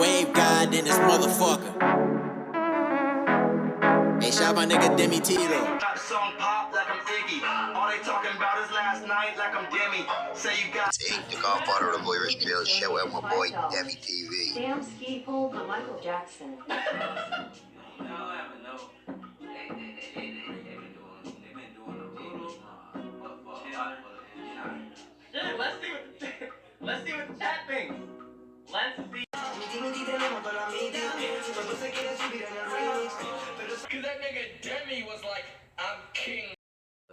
wave god in this motherfucker. Hey, shout my nigga Demi T though. Song pop like I'm Iggy. All they talking about is last night like I'm Demi. Say you got. It's Ink, the godfather of the Irish Drill Show, and my boy Demi TV. Damn ski pole for Michael Jackson. Let's see what the chat thinks. Let's see. Cause that nigga Demi was like, I'm king.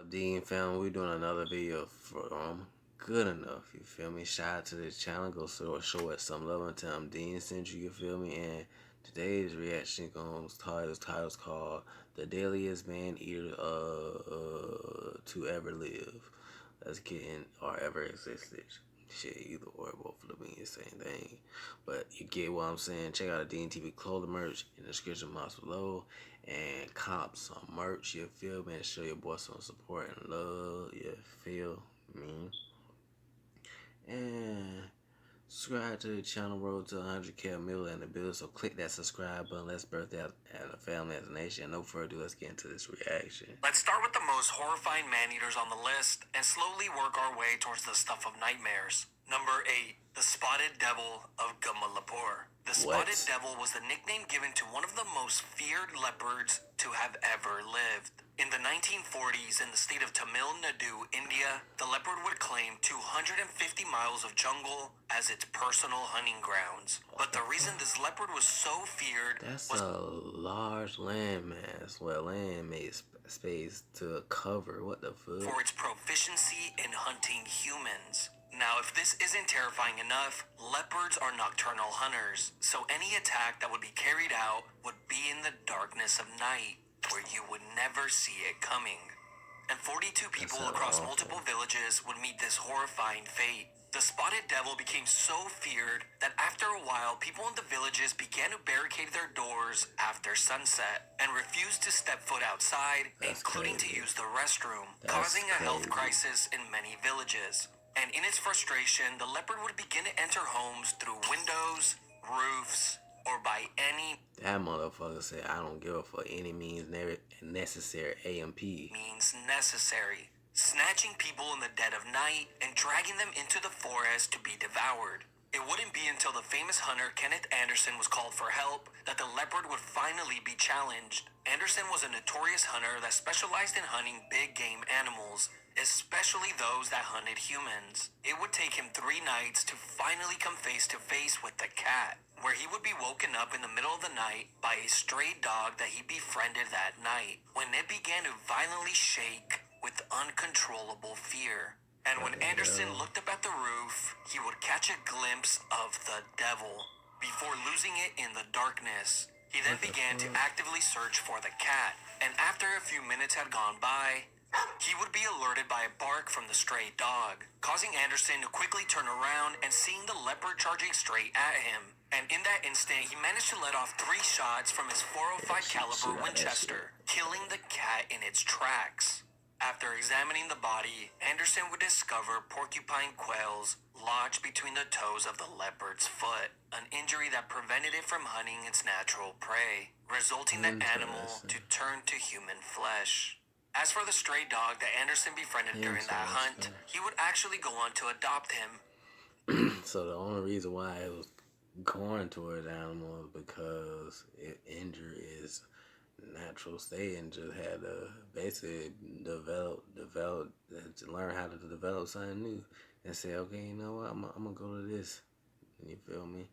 Dean fam, we doing another video for good enough, you feel me? Shout out to this channel, go show it some love and tell them Dean sent you, you feel me? And today's reaction title's called The Deadliest Man Eater to Ever Live. Let's get in, or ever existed. Shit, either or, both of them mean the same thing. But you get what I'm saying. Check out the Dean TV clothing merch in the description box below. And cop some merch, you feel me? And show your boy some support and love, you feel me? And subscribe to the channel, road to 100K million in the build. So click that subscribe button. Let's birth out as a family, as a nation. No further ado, let's get into this reaction. Let's start with the most horrifying man-eaters on the list and slowly work our way towards the stuff of nightmares. Number 8, the Spotted Devil of Gumalapur. The Spotted Devil was the nickname given to one of the most feared leopards to have ever lived. In the 1940s, in the state of Tamil Nadu, India, the leopard would claim 250 miles of jungle as its personal hunting grounds. But the reason this leopard was so feared was a large landmass, land made space to cover. What the fuck? For its proficiency in hunting humans. Now, if this isn't terrifying enough, leopards are nocturnal hunters, so any attack that would be carried out would be in the darkness of night, where you would never see it coming. And 42 people across multiple villages would meet this horrifying fate. The Spotted Devil became so feared that after a while, people in the villages began to barricade their doors after sunset and refused to step foot outside, including to use the restroom, causing a health crisis in many villages. And in its frustration, the leopard would begin to enter homes through windows, roofs, or by any... That motherfucker said, I don't give a fuck, any means necessary, AMP. Means necessary. Snatching people in the dead of night and dragging them into the forest to be devoured. It wouldn't be until the famous hunter Kenneth Anderson was called for help that the leopard would finally be challenged. Anderson was a notorious hunter that specialized in hunting big game animals, especially those that hunted humans. It would take him 3 nights to finally come face to face with the cat, where he would be woken up in the middle of the night by a stray dog that he befriended that night, when it began to violently shake with uncontrollable fear. And when Anderson looked up at the roof, he would catch a glimpse of the devil before losing it in the darkness. He then began to actively search for the cat, and after a few minutes had gone by, he would be alerted by a bark from the stray dog, causing Anderson to quickly turn around and seeing the leopard charging straight at him. And in that instant, he managed to let off 3 shots from his .405 caliber Winchester, killing the cat in its tracks. After examining the body, Anderson would discover porcupine quills lodged between the toes of the leopard's foot, an injury that prevented it from hunting its natural prey, resulting the animal to turn to human flesh. As for the stray dog that Anderson befriended during that hunt, he would actually go on to adopt him. So the only reason why it was going towards animals because it injured its natural state and just had to basically develop to learn how to develop something new and say, okay, you know what, I'm gonna go to this. You feel me?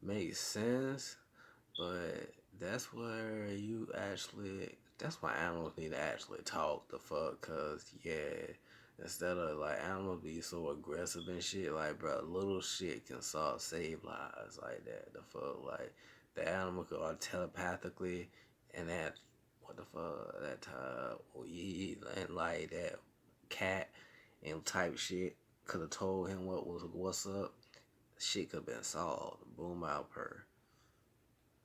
Makes sense, but that's where that's why animals need to actually talk the fuck, cause yeah, instead of like animals be so aggressive and shit, like bro, little shit can save lives like that. The fuck, like the animal could telepathically and that what the fuck that and like that cat and type shit could have told him what's up. Shit could have been solved. Boom out per.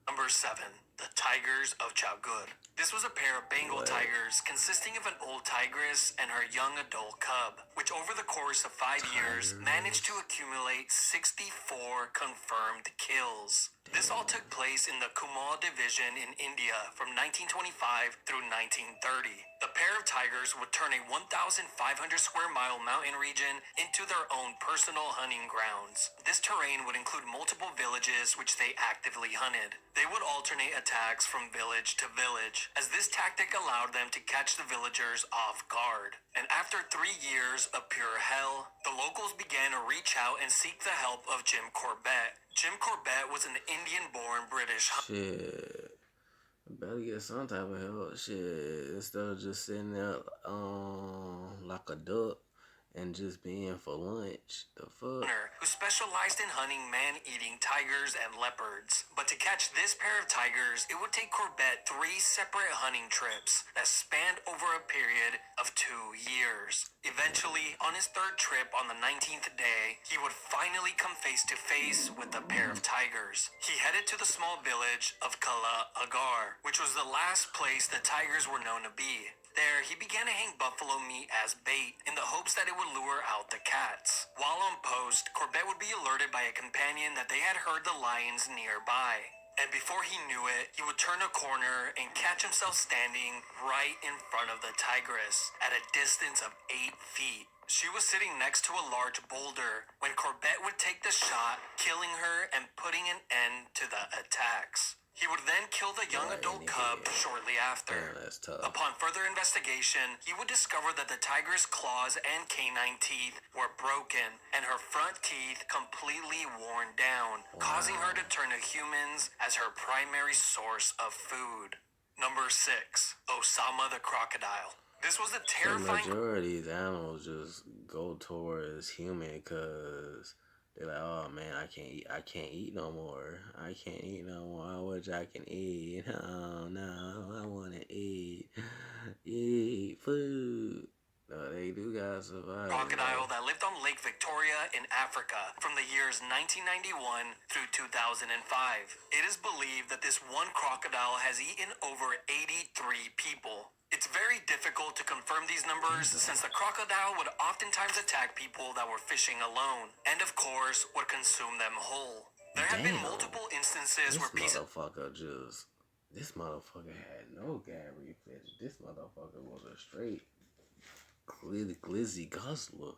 Number 7, the Tigers of Chowgud. This was a pair of Bengal tigers consisting of an old tigress and her young adult cub, which over the course of 5 years managed to accumulate 64 confirmed kills. This all took place in the Kumal division in India from 1925 through 1930. The pair of tigers would turn a 1,500 square mile mountain region into their own personal hunting grounds. This terrain would include multiple villages which they actively hunted. They would alternate attacks from village to village, as this tactic allowed them to catch the villagers off guard. And after 3 years of pure hell, the locals began to reach out and seek the help of Jim Corbett. Jim Corbett was an Indian-born British Shit. Better get some type of help. Shit. Instead of just sitting there like a duck and just being for lunch. The fuck? hunter who specialized in hunting man-eating tigers and leopards. But to catch this pair of tigers, it would take Corbett 3 separate hunting trips that spanned over a period of 2 years. Eventually, on his 3rd trip on the 19th day, he would finally come face to face with the pair of tigers. He headed to the small village of Kala Agar, which was the last place the tigers were known to be. There, he began to hang buffalo meat as bait in the hopes that it would lure out the cats. While on post, Corbett would be alerted by a companion that they had heard the lions nearby. And before he knew it, he would turn a corner and catch himself standing right in front of the tigress at a distance of 8 feet. She was sitting next to a large boulder when Corbett would take the shot, killing her and putting an end to the attacks. He would then kill the young adult cub shortly after. Damn, that's tough. Upon further investigation, he would discover that the tiger's claws and canine teeth were broken and her front teeth completely worn down, causing her to turn to humans as her primary source of food. Number 6. Osama the crocodile. This was a The terrifying... majority of these animals just go towards human because they're like, oh man, I can't eat no more. I can't eat no more. I wish I can eat. Oh no, I wanna eat food. No, they do gotta survive. crocodile that lived on Lake Victoria in Africa from the years 1991 through 2005. It is believed that this one crocodile has eaten over 83 people. It's very difficult to confirm these numbers since the crocodile would oftentimes attack people that were fishing alone, and of course would consume them whole. There have been Damn. multiple instances This where pieces... this motherfucker had no gag reflex. This motherfucker was a straight glizzy guzzler.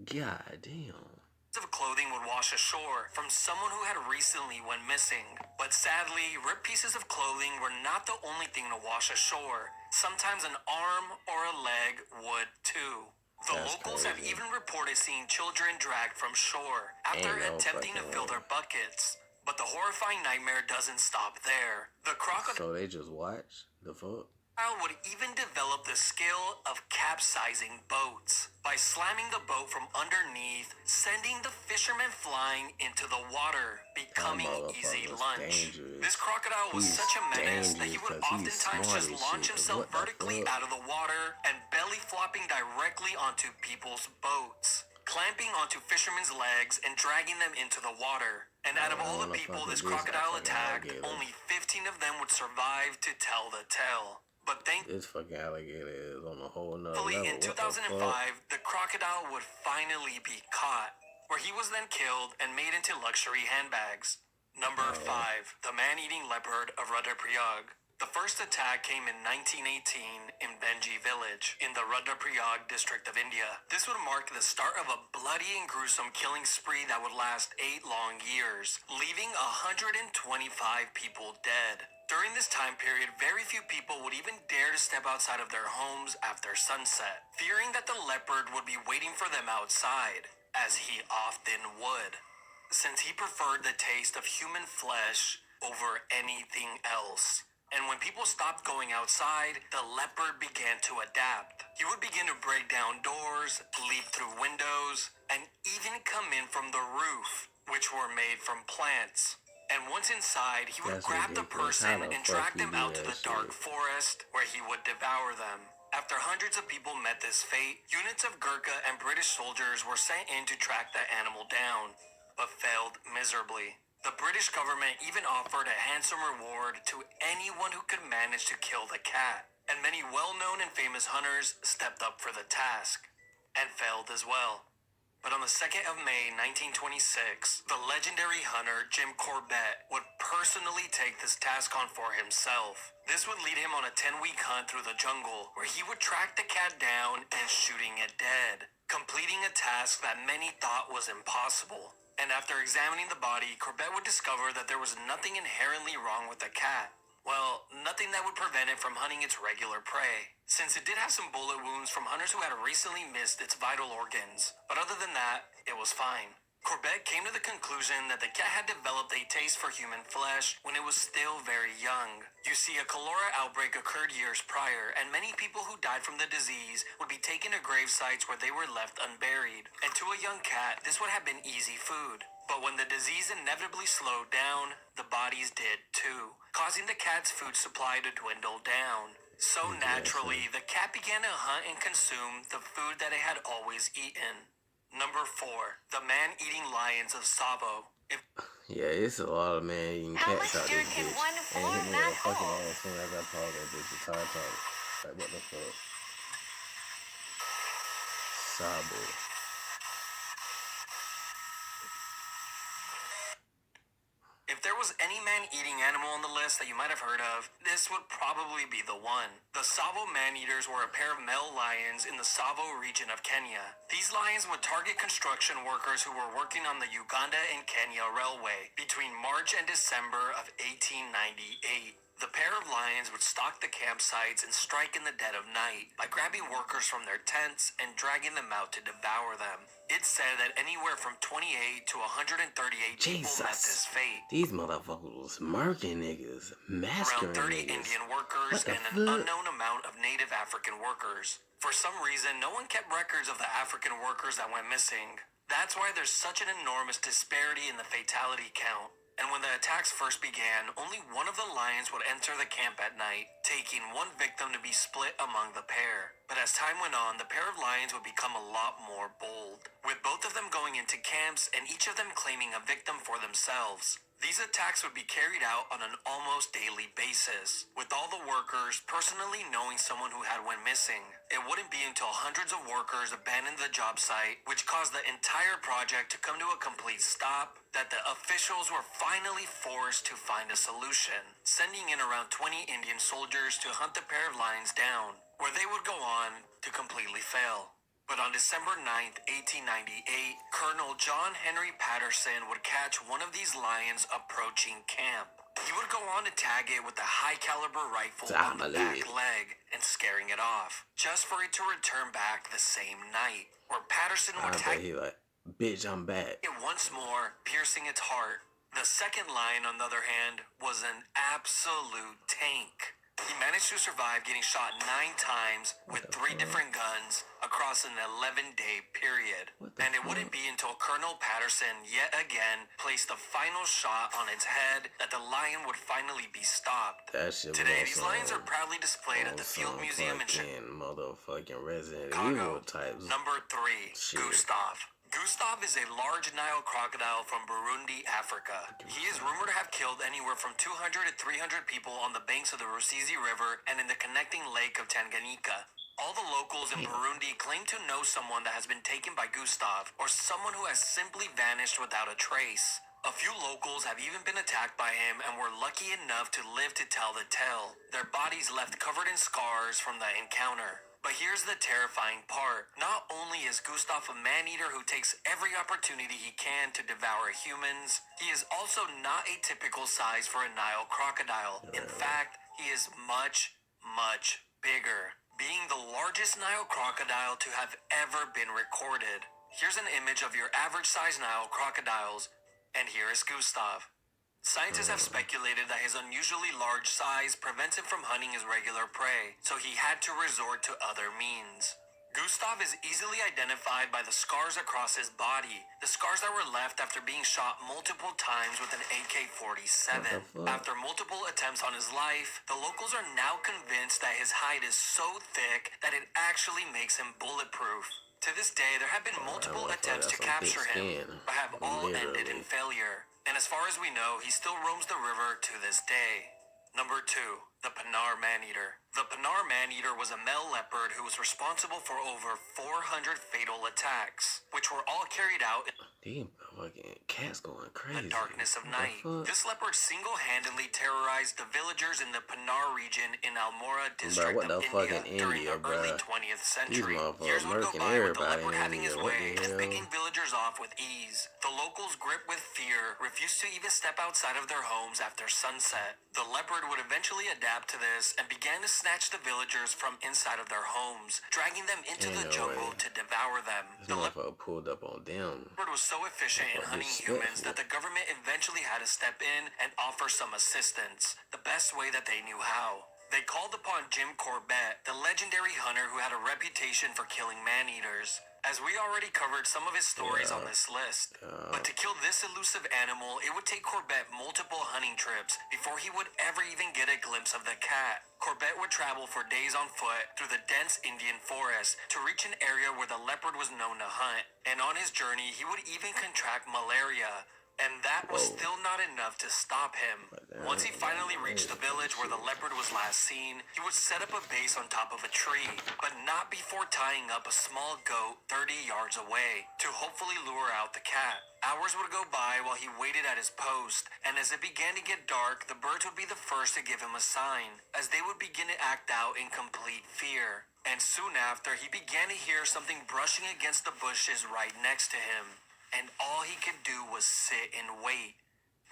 God damn. of clothing would wash ashore from someone who had recently went missing. But sadly, ripped pieces of clothing were not the only thing to wash ashore. Sometimes an arm or a leg would too. The That's locals have crazy. even reported seeing children dragged from shore after Ain't no attempting to fucking fill way. their buckets. But the horrifying nightmare doesn't stop there. The crocodile So they just watch the fuck. would even develop the skill of capsizing boats by slamming the boat from underneath, sending the fishermen flying into the water, becoming easy motherfucker's lunch. dangerous. This crocodile was He's such a menace that he would dangerous 'cause he's oftentimes smart just as launch shit. himself What the vertically fuck? out of the water and belly flopping directly onto people's boats, clamping onto fishermen's legs and dragging them into the water. And out of all the people this crocodile attacked, only 15 of them would survive to tell the tale. But This fucking alligator is on a whole nother thankfully, level. in What the 2005, fuck? the crocodile would finally be caught, where he was then killed and made into luxury handbags. Number 5, the man-eating leopard of Rudraprayag. The first attack came in 1918 in Benji village in the Rudraprayag district of India. This would mark the start of a bloody and gruesome killing spree that would last 8 long years, leaving 125 people dead. During this time period, very few people would even dare to step outside of their homes after sunset, fearing that the leopard would be waiting for them outside, as he often would, since he preferred the taste of human flesh over anything else. And when people stopped going outside, the leopard began to adapt. He would begin to break down doors, leap through windows, and even come in from the roof, which were made from plants. And once inside, he would That's grab the ridiculous. person How the and fuck drag you them do out to that the dark shit? forest, where he would devour them. After hundreds of people met this fate, units of Gurkha and British soldiers were sent in to track the animal down, but failed miserably. The British government even offered a handsome reward to anyone who could manage to kill the cat, and many well-known and famous hunters stepped up for the task, and failed as well. But on the 2nd of May, 1926, the legendary hunter Jim Corbett would personally take this task on for himself. This would lead him on a 10-week hunt through the jungle, where he would track the cat down and shooting it dead, completing a task that many thought was impossible. And after examining the body, Corbett would discover that there was nothing inherently wrong with the cat. Well, nothing that would prevent it from hunting its regular prey, since it did have some bullet wounds from hunters who had recently missed its vital organs. But other than that, it was fine. Corbett came to the conclusion that the cat had developed a taste for human flesh when it was still very young. You see, a cholera outbreak occurred years prior, and many people who died from the disease would be taken to grave sites where they were left unburied. And to a young cat, this would have been easy food. But when the disease inevitably slowed down, the bodies did too, causing the cat's food supply to dwindle down. So naturally, the cat began to hunt and consume the food that it had always eaten. Number 4, the man-eating lions of Savo. Yeah, it's a lot of man-eating cats out this bitch. One And floor, hit me with not a fucking whole. ass soon as I called that bitch a Tartar. Like, what the fuck? Sabo. If there was any man-eating animal on the list that you might have heard of, this would probably be the one. The Savo man-eaters were a pair of male lions in the Savo region of Kenya. These lions would target construction workers who were working on the Uganda and Kenya railway between March and December of 1898. The pair of lions would stalk the campsites and strike in the dead of night by grabbing workers from their tents and dragging them out to devour them. It's said that anywhere from 28 to 138 people met this fate. These motherfuckers was murking niggas, massacring Around 30 niggas. Indian workers What the and an fuck? unknown amount of Native African workers. For some reason, no one kept records of the African workers that went missing. That's why there's such an enormous disparity in the fatality count. And when the attacks first began, only one of the lions would enter the camp at night, taking one victim to be split among the pair. But as time went on, the pair of lions would become a lot more bold, with both of them going into camps and each of them claiming a victim for themselves. These attacks would be carried out on an almost daily basis, with all the workers personally knowing someone who had went missing. It wouldn't be until hundreds of workers abandoned the job site, which caused the entire project to come to a complete stop, that the officials were finally forced to find a solution, sending in around 20 Indian soldiers to hunt the pair of lions down, where they would go on to completely fail. But on December 9th, 1898, Colonel John Henry Patterson would catch one of these lions approaching camp. He would go on to tag it with a high-caliber rifle on the back leg and scaring it off, just for it to return back the same night, where Patterson I would bet tag he like, bitch, I'm back. it once more, piercing its heart. The second lion, on the other hand, was an absolute tank. He managed to survive getting shot 9 times with 3 different guns across an 11-day period. And it wouldn't be until Colonel Patterson yet again placed the final shot on its head that the lion would finally be stopped. That shit was Today, these on lions some- are proudly displayed at the Field some Museum in fucking motherfucking Resident Chicago. Evil types. Number 3, Shit. Gustav. Gustav is a large Nile crocodile from Burundi, Africa. He is rumored to have killed anywhere from 200 to 300 people on the banks of the Rusizi River and in the connecting lake of Tanganyika. All the locals in Burundi claim to know someone that has been taken by Gustav, or someone who has simply vanished without a trace. A few locals have even been attacked by him and were lucky enough to live to tell the tale, their bodies left covered in scars from the encounter. But here's the terrifying part. Not only is Gustav a man-eater who takes every opportunity he can to devour humans, he is also not a typical size for a Nile crocodile. In fact, he is much, much bigger, being the largest Nile crocodile to have ever been recorded. Here's an image of your average-sized Nile crocodiles, and here is Gustav. Scientists have speculated that his unusually large size prevents him from hunting his regular prey, so he had to resort to other means. Gustav is easily identified by the scars across his body, the scars that were left after being shot multiple times with an AK-47. After multiple attempts on his life, the locals are now convinced that his hide is so thick that it actually makes him bulletproof. To this day, there have been multiple attempts to capture him, but have all ended in failure. And as far as we know, he still roams the river to this day. Number 2. The Pinar Maneater. The Pinar Maneater was a male leopard who was responsible for over 400 fatal attacks, which were all carried out These fucking cats going crazy. in the darkness of What the night. fuck? This leopard single-handedly terrorized the villagers in the Pinar region in Almora district what the of fuck India in during India, the early bruh? 20th These century. motherfuckers Years would go murking by with the everybody leopard in having his India. What way the and hell? picking villagers off with ease. The locals, gripped with fear, refused to even step outside of their homes after sunset. The leopard would eventually adapt to this and began to snatch the villagers from inside of their homes, dragging them into Ain't the no jungle way. to devour them. This The leopard motherfucker pulled up on them. was so efficient in Motherfucker hunting humans disrespectful. that the government eventually had to step in and offer some assistance, the best way that they knew how. They called upon Jim Corbett, the legendary hunter who had a reputation for killing man-eaters. As we already covered some of his stories on this list. But to kill this elusive animal, it would take Corbett multiple hunting trips before he would ever even get a glimpse of the cat. Corbett would travel for days on foot through the dense Indian forest to reach an area where the leopard was known to hunt. And on his journey, he would even contract malaria. And that was Whoa. still not enough to stop him. Once he finally reached the village where the leopard was last seen, he would set up a base on top of a tree, but not before tying up a small goat 30 yards away to hopefully lure out the cat. Hours would go by while he waited at his post, and as it began to get dark, the birds would be the first to give him a sign, as they would begin to act out in complete fear. And soon after, he began to hear something brushing against the bushes right next to him. And all he could do was sit and wait.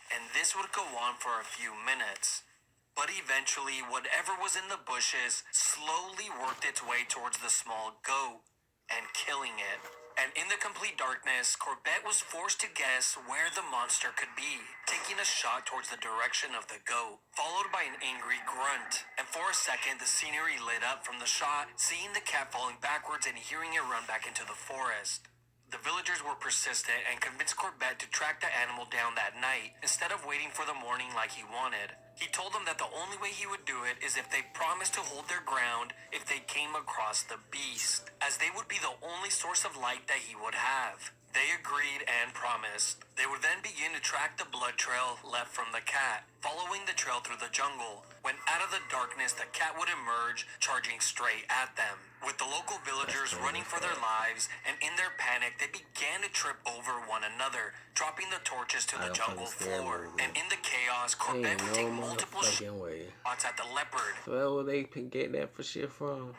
And this would go on for a few minutes. But eventually, whatever was in the bushes slowly worked its way towards the small goat and killing it. And in the complete darkness, Corbett was forced to guess where the monster could be, taking a shot towards the direction of the goat, followed by an angry grunt. And for a second, the scenery lit up from the shot, seeing the cat falling backwards and hearing it run back into the forest. The villagers were persistent and convinced Corbett to track the animal down that night instead of waiting for the morning like he wanted. He told them that the only way he would do it is if they promised to hold their ground if they came across the beast, as they would be the only source of light that he would have. They agreed and promised. They would then begin to track the blood trail left from the cat, following the trail through the jungle. When out of the darkness, the cat would emerge, charging straight at them. With the local villagers running for their lives, and in their panic, they began to trip over one another, dropping the torches to the jungle floor. And in the chaos, Corbett Ain't would no take multiple motherfucking way. shots at the leopard So where would they get that for shit from?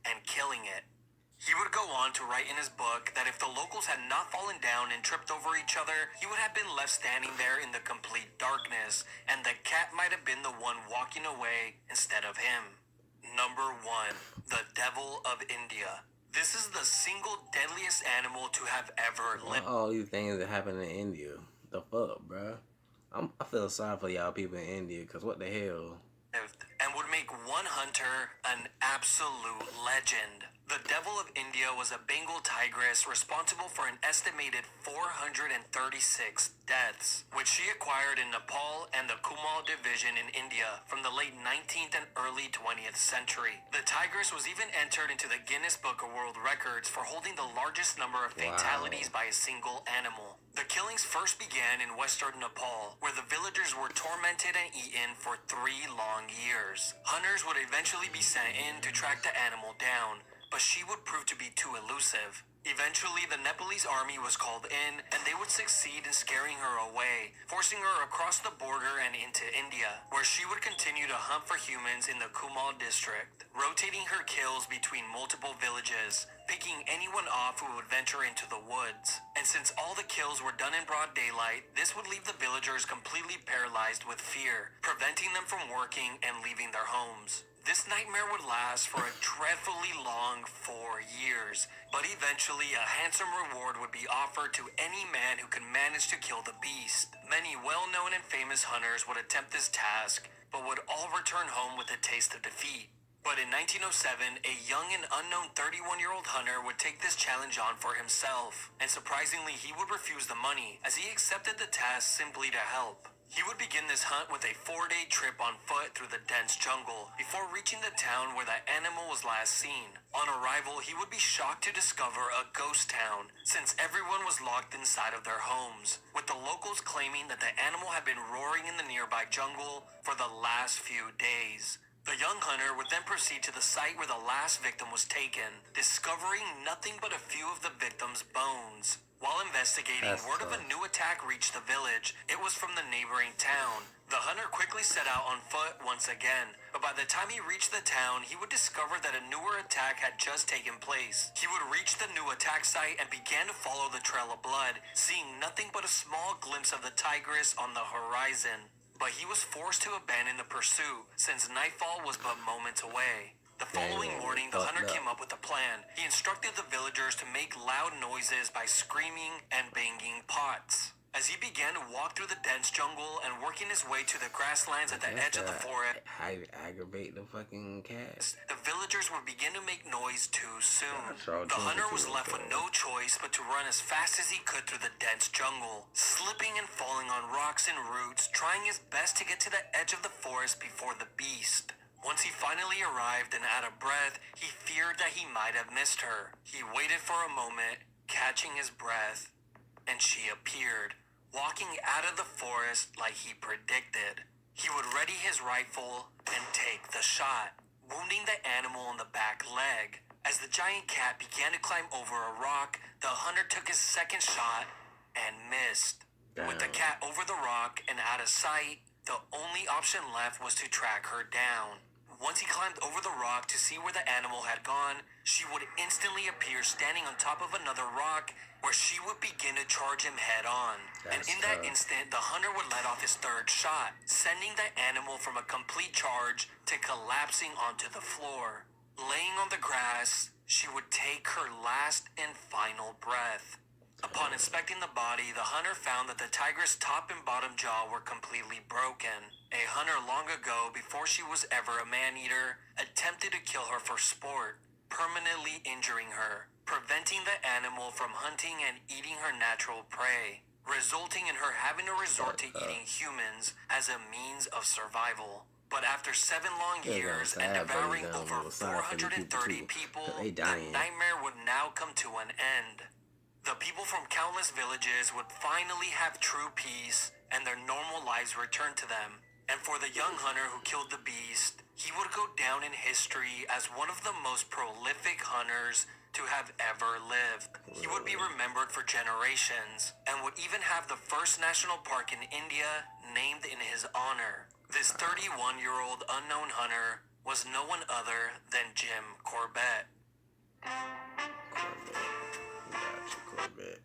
and killing it. He would go on to write in his book that if the locals had not fallen down and tripped over each other, he would have been left standing there in the complete darkness, and the cat might have been the one walking away instead of him. Number 1. The Devil of India. This is the single deadliest animal to have ever Why lived. all these things that happen in India? The fuck, bruh? I feel sorry for y'all people in India, cause what the hell? And would make one hunter an absolute legend. The Devil of India was a Bengal tigress responsible for an estimated 436 deaths, which she acquired in Nepal and the Kumal division in India from the late 19th and early 20th century. The tigress was even entered into the Guinness Book of World Records for holding the largest number of fatalities by a single animal. The killings first began in western Nepal, where the villagers were tormented and eaten for 3 long years. Hunters would eventually be sent in to track the animal down, but she would prove to be too elusive. Eventually, the Nepalese army was called in, and they would succeed in scaring her away, forcing her across the border and into India, where she would continue to hunt for humans in the Kumal district, rotating her kills between multiple villages, picking anyone off who would venture into the woods. And since all the kills were done in broad daylight, this would leave the villagers completely paralyzed with fear, preventing them from working and leaving their homes. This nightmare would last for a dreadfully long 4 years, but eventually a handsome reward would be offered to any man who could manage to kill the beast. Many well-known and famous hunters would attempt this task, but would all return home with a taste of defeat. But in 1907, a young and unknown 31-year-old hunter would take this challenge on for himself, and surprisingly, he would refuse the money as he accepted the task simply to help. He would begin this hunt with a 4-day trip on foot through the dense jungle before reaching the town where the animal was last seen. On arrival, he would be shocked to discover a ghost town, since everyone was locked inside of their homes, with the locals claiming that the animal had been roaring in the nearby jungle for the last few days. The young hunter would then proceed to the site where the last victim was taken, discovering nothing but a few of the victim's bones. While investigating, That's word of a tough. new attack reached the village. It was from the neighboring town. The hunter quickly set out on foot once again, but by the time he reached the town, he would discover that a newer attack had just taken place. He would reach the new attack site and began to follow the trail of blood, seeing nothing but a small glimpse of the tigress on the horizon. But he was forced to abandon the pursuit, since nightfall was but moments away. The following morning, the hunter came up with a plan. He instructed the villagers to make loud noises by screaming and banging pots. As he began to walk through the dense jungle and working his way to the grasslands at the edge of the forest, Aggravate the fucking cat. the villagers would begin to make noise too soon. Charles The hunter was Johnson left with no choice but to run as fast as he could through the dense jungle, slipping and falling on rocks and roots, trying his best to get to the edge of the forest before the beast. Once he finally arrived and out of breath, he feared that he might have missed her. He waited for a moment, catching his breath, and she appeared, walking out of the forest like he predicted. He would ready his rifle and take the shot, wounding the animal in the back leg. As the giant cat began to climb over a rock, the hunter took his second shot and missed. With the cat over the rock and out of sight, the only option left was to track her down. Once he climbed over the rock to see where the animal had gone, she would instantly appear standing on top of another rock where she would begin to charge him head on. And in that instant, the hunter would let off his third shot, sending the animal from a complete charge to collapsing onto the floor. Laying on the grass, she would take her last and final breath. Upon inspecting the body, the hunter found that the tigress' top and bottom jaw were completely broken. A hunter long ago, before she was ever a man-eater, attempted to kill her for sport, permanently injuring her, preventing the animal from hunting and eating her natural prey, resulting in her having to resort to eating humans as a means of survival. But after 7 long years and devouring over 430 people, the nightmare would now come to an end. The people from countless villages would finally have true peace and their normal lives return to them. And for the young hunter who killed the beast, he would go down in history as one of the most prolific hunters to have ever lived. He would be remembered for generations and would even have the first national park in India named in his honor. This 31-year-old unknown hunter was no one other than Jim Corbett. Corvette.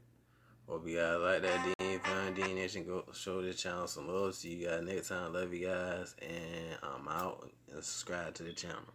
Hope you guys like that Dean Fun Dean Nation. Go show this channel some love. See you guys next time. Love you guys. And I'm out. And subscribe to the channel.